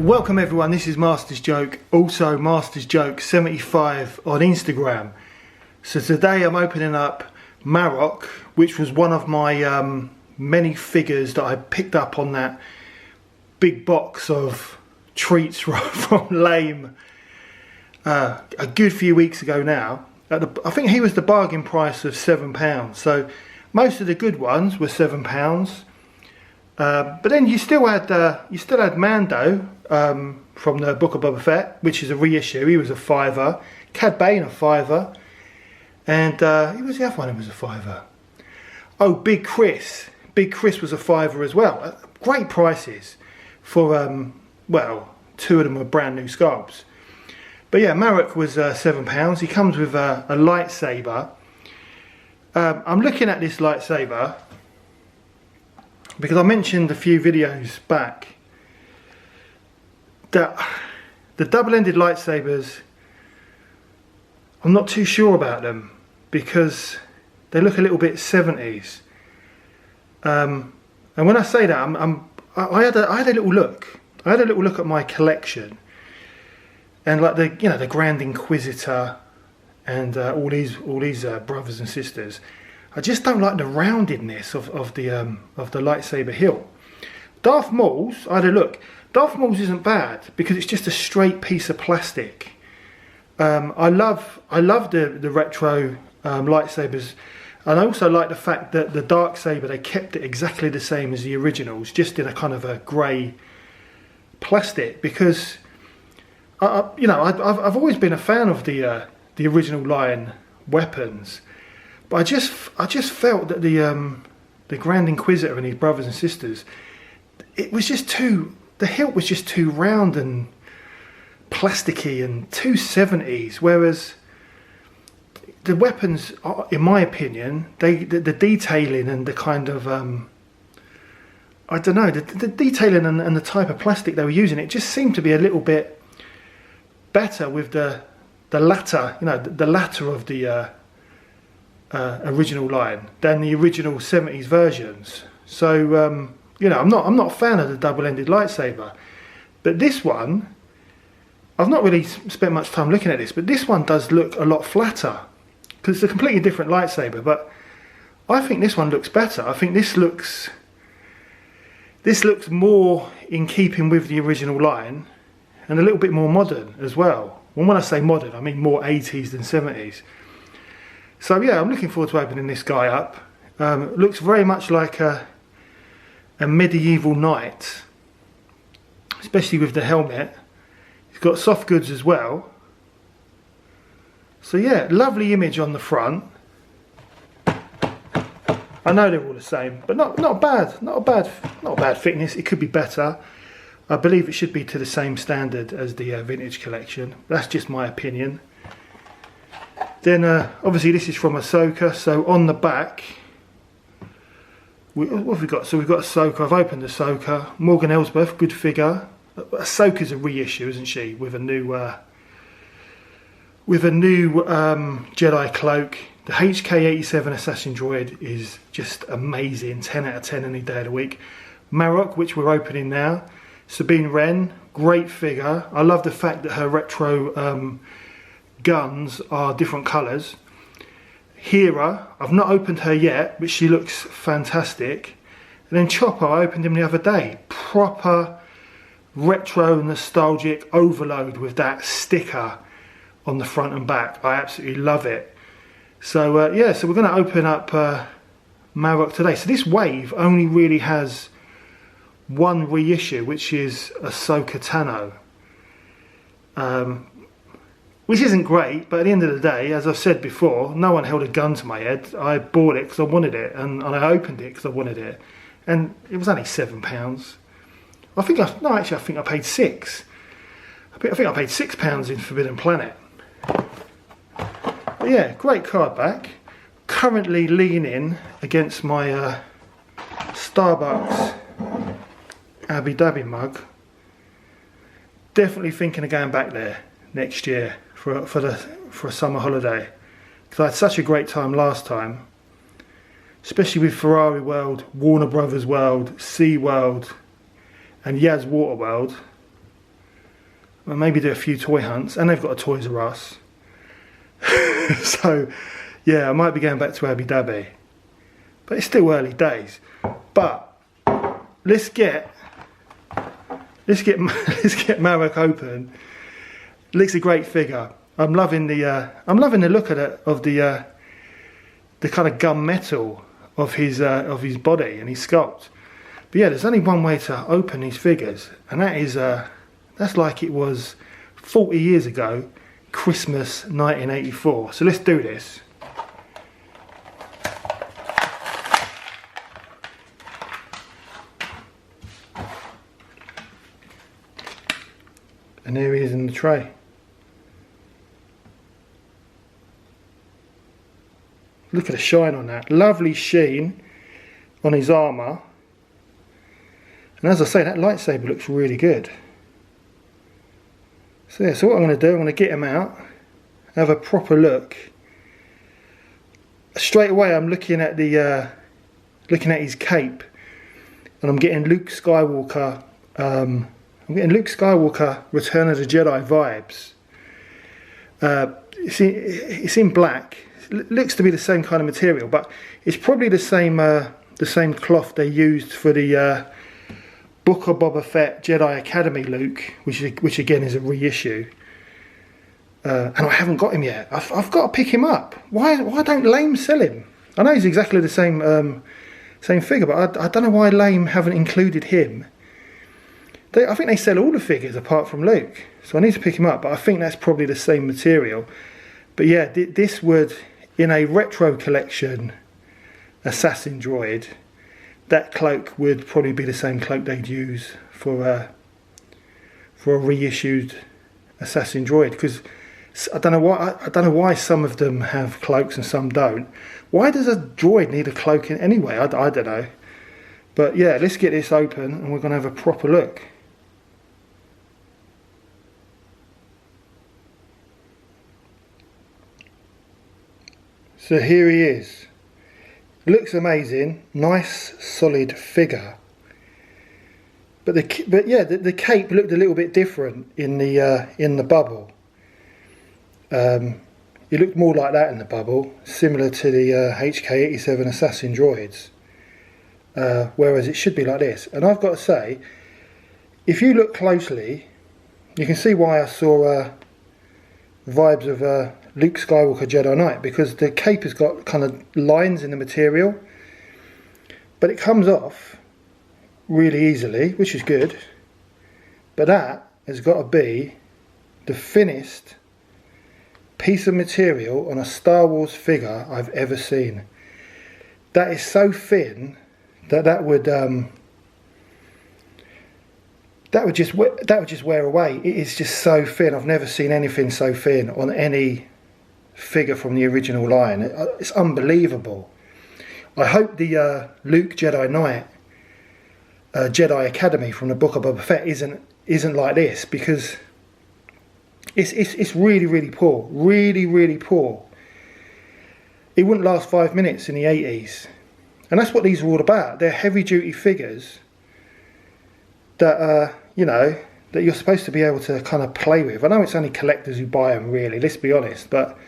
Welcome everyone, this is Master's Joke, also Master's Joke 75 on Instagram. So today I'm opening up Marrok, which was one of my many figures that I picked up on that big box of treats from Lame a good few weeks ago now. I think he was the bargain price of £7. So most of the good ones were £7. But then you still had Mando from the Book of Boba Fett, which is a reissue. He was a £5. Cad Bane a £5, and who was the other one who was a £5? Oh, Big Chris. Big Chris was a £5 as well. Great prices for well, two of them were brand new sculpts. But yeah, Marrok was £7. He comes with a lightsaber. I'm looking at this lightsaber because I mentioned a few videos back that the double-ended lightsabers, I'm not too sure about them because they look a little bit 70s. And when I say that, I had a little look. I had a little look at my collection, and like the Grand Inquisitor and all these brothers and sisters. I just don't like the roundedness of the lightsaber hilt. Darth Maul's, I had a look. Darth Maul's isn't bad because it's just a straight piece of plastic. I love the retro lightsabers, and I also like the fact that the dark saber, they kept it exactly the same as the originals, just in a kind of a grey plastic. Because I've always been a fan of the original line weapons. But I just felt that the Grand Inquisitor and his brothers and sisters, it was just the hilt was just too round and plasticky and too 70s, whereas the weapons, in my opinion, the detailing and the kind of I don't know, the detailing and the type of plastic they were using, it just seemed to be a little bit better with the latter, the latter of the original line than the original 70s versions. So I'm not a fan of the double-ended lightsaber, but this one, I've not really spent much time looking at this, but this one does look a lot flatter because it's a completely different lightsaber. But I think this one looks better. I think this looks more in keeping with the original line and a little bit more modern as well. And when I say modern, I mean more 80s than 70s. So yeah, I'm looking forward to opening this guy up. It looks very much like a medieval knight, especially with the helmet. He's got soft goods as well. So yeah, lovely image on the front. I know they're all the same, but not a bad thickness. It could be better. I believe it should be to the same standard as the vintage collection. That's just my opinion. Then obviously this is from Ahsoka, so on the back, what have we got? So we've got Ahsoka. I've opened Ahsoka. Morgan Elsbeth, good figure. Ahsoka's a reissue, isn't she? With a new Jedi cloak. The HK-87 Assassin Droid is just amazing. 10 out of 10 any day of the week. Marrok, which we're opening now. Sabine Wren, great figure. I love the fact that her retro guns are different colours. Hera, I've not opened her yet, but she looks fantastic. And then Chopper, I opened him the other day. Proper retro nostalgic overload with that sticker on the front and back. I absolutely love it. So yeah, so we're going to open up Marrok today. So this wave only really has one reissue, which is Ahsoka Tano. Which isn't great, but at the end of the day, as I've said before, no one held a gun to my head. I bought it because I wanted it, and I opened it because I wanted it. And it was only £7. I think I paid £6. I think I paid £6 in Forbidden Planet. But yeah, great card back. Currently leaning against my Starbucks Abu Dhabi mug. Definitely thinking of going back there next year for a summer holiday, because I had such a great time last time, especially with Ferrari World, Warner Brothers World, Sea World and Yaz Water World. and maybe do a few toy hunts, and they've got a Toys R Us. So yeah, I might be going back to Abu Dhabi, but it's still early days. But let's get Marrok open. Looks a great figure. I'm loving the look of the kind of gunmetal of his body and his sculpt. But yeah, there's only one way to open these figures, and that is that's like it was 40 years ago, Christmas 1984. So let's do this. And there he is in the tray. Look at the shine on that. Lovely sheen on his armour. And as I say, that lightsaber looks really good. So yeah, so what I'm going to do, I'm going to get him out, have a proper look. Straight away I'm looking at his cape, and I'm getting Luke Skywalker Return of the Jedi vibes. It's in black. It looks to be the same kind of material, but it's probably the same cloth they used for the Book of Boba Fett Jedi Academy Luke, which again is a reissue. And I haven't got him yet. I've got to pick him up. Why don't Lame sell him? I know he's exactly the same figure, but I don't know why Lame haven't included him. I think they sell all the figures apart from Luke, so I need to pick him up, but I think that's probably the same material. But yeah, this would, in a retro collection assassin droid, that cloak would probably be the same cloak they'd use for a reissued assassin droid, because I don't know why some of them have cloaks and some don't. Why does a droid need a cloak anyway? I don't know. But yeah, let's get this open and we're going to have a proper look. So here he is. Looks amazing, nice solid figure. But yeah, the cape looked a little bit different in the bubble. It looked more like that in the bubble, similar to the HK-87 assassin droids. Whereas it should be like this. And I've got to say, if you look closely, you can see why I saw vibes of Luke Skywalker Jedi Knight, because the cape has got kind of lines in the material, but it comes off really easily, which is good. But that has got to be the thinnest piece of material on a Star Wars figure I've ever seen. That is so thin that would just wear away. It is just so thin. I've never seen anything so thin on any figure from the original line. It's unbelievable. I hope the Luke Jedi Knight Jedi Academy from the Book of Boba Fett isn't like this, because it's really poor, really poor. It wouldn't last 5 minutes in the 80s, and that's what these are all about. They're heavy duty figures that that you're supposed to be able to kind of play with. I know it's only collectors who buy them, really, let's be honest, but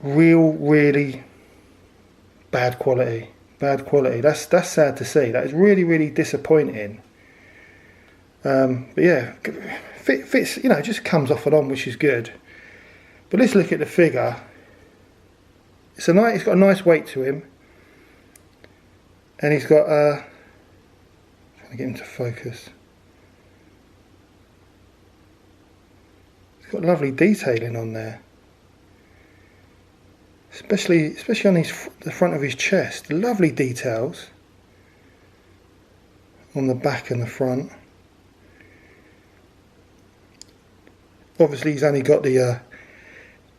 really bad quality. That's sad to see. That is really disappointing. But yeah, fits, just comes off and on, which is good. But let's look at the figure. It's got a nice weight to him, and he's got trying to get him to focus. He's got lovely detailing on there. Especially on the front of his chest, lovely details on the back and the front. Obviously he's only got the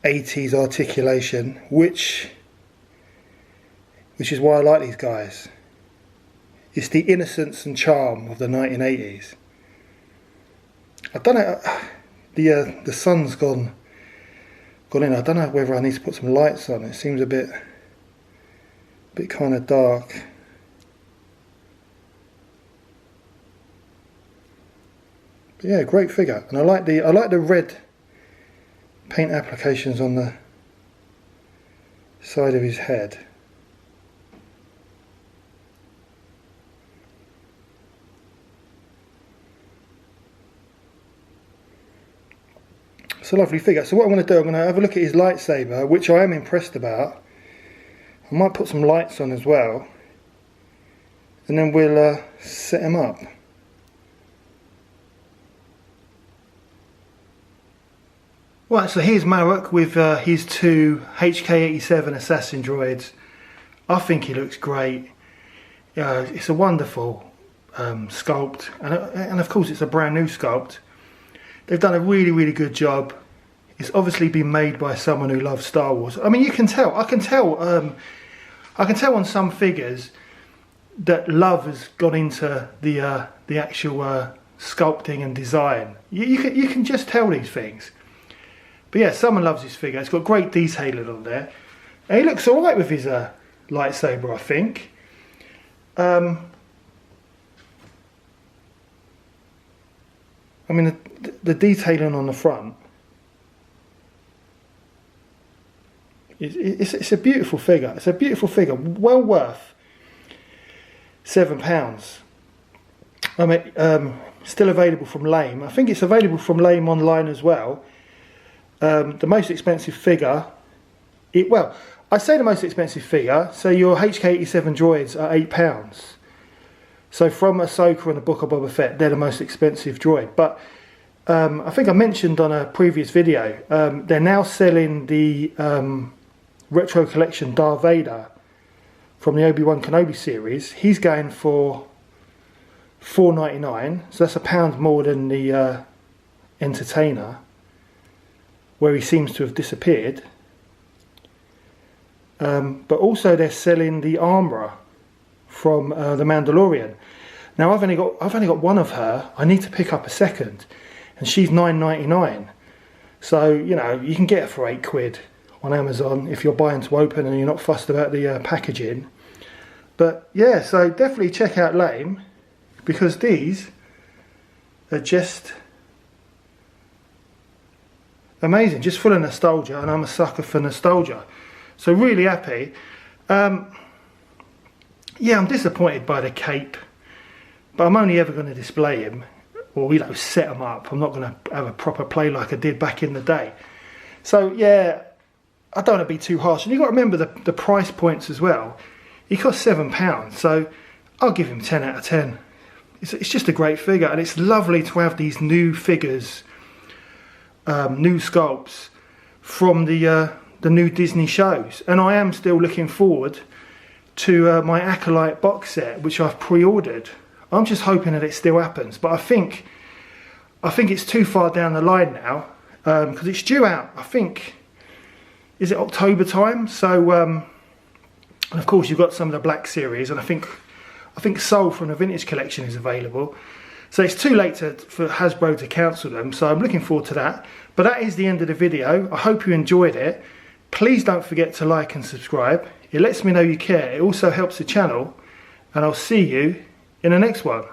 80s articulation, which is why I like these guys. It's the innocence and charm of the 1980s. I don't know, the sun's gone in. I don't know whether I need to put some lights on. It seems a bit kind of dark. But yeah, great figure, and I like the red paint applications on the side of his head. It's a lovely figure. So what I'm going to do, I'm going to have a look at his lightsaber, which I am impressed about. I might put some lights on as well, and then we'll set him up. Right, so here's Marrok with his two HK-87 assassin droids. I think he looks great. It's a wonderful sculpt, and of course it's a brand new sculpt. They've done a really, really good job. It's obviously been made by someone who loves Star Wars. I mean, you can tell. I can tell on some figures that love has gone into the actual sculpting and design. You can just tell these things. But yeah, someone loves this figure. It's got great detailing on there. And he looks all right with his lightsaber, I think. I mean, the detailing on the front, it's a beautiful figure. It's a beautiful figure, well worth £7. I mean, still available from Lame. I think it's available from Lame online as well. The most expensive figure, well, I say the most expensive figure, so your HK-87 droids are £8. So from Ahsoka and the Book of Boba Fett, they're the most expensive droid. But I think I mentioned on a previous video, they're now selling the Retro Collection Darth Vader from the Obi-Wan Kenobi series. He's going for $4.99, so that's £1 more than the Entertainer, where he seems to have disappeared. But also they're selling the Armourer from the Mandalorian. Now I've only got one of her. I need to pick up a second, and she's $9.99. So you know, you can get it for £8 on Amazon if you're buying to open and you're not fussed about the packaging. But yeah, so definitely check out Lame, because these are just amazing, just full of nostalgia, and I'm a sucker for nostalgia. So really happy. Yeah, I'm disappointed by the cape, but I'm only ever going to display him, or you know, set him up. I'm not going to have a proper play like I did back in the day. So yeah, I don't want to be too harsh, and you've got to remember the price points as well. He cost £7, so I'll give him 10 out of 10. It's just a great figure, and it's lovely to have these new figures, new sculpts from the new Disney shows. And I am still looking forward to my Acolyte box set, which I've pre-ordered. I'm just hoping that it still happens, but I think it's too far down the line now, because it's due out, I think, is it October time? So and of course you've got some of the Black Series, and I think Soul from the Vintage Collection is available. So it's too late for Hasbro to cancel them, so I'm looking forward to that. But that is the end of the video. I hope you enjoyed it. Please don't forget to like and subscribe. It lets me know you care. It also helps the channel, and I'll see you in the next one.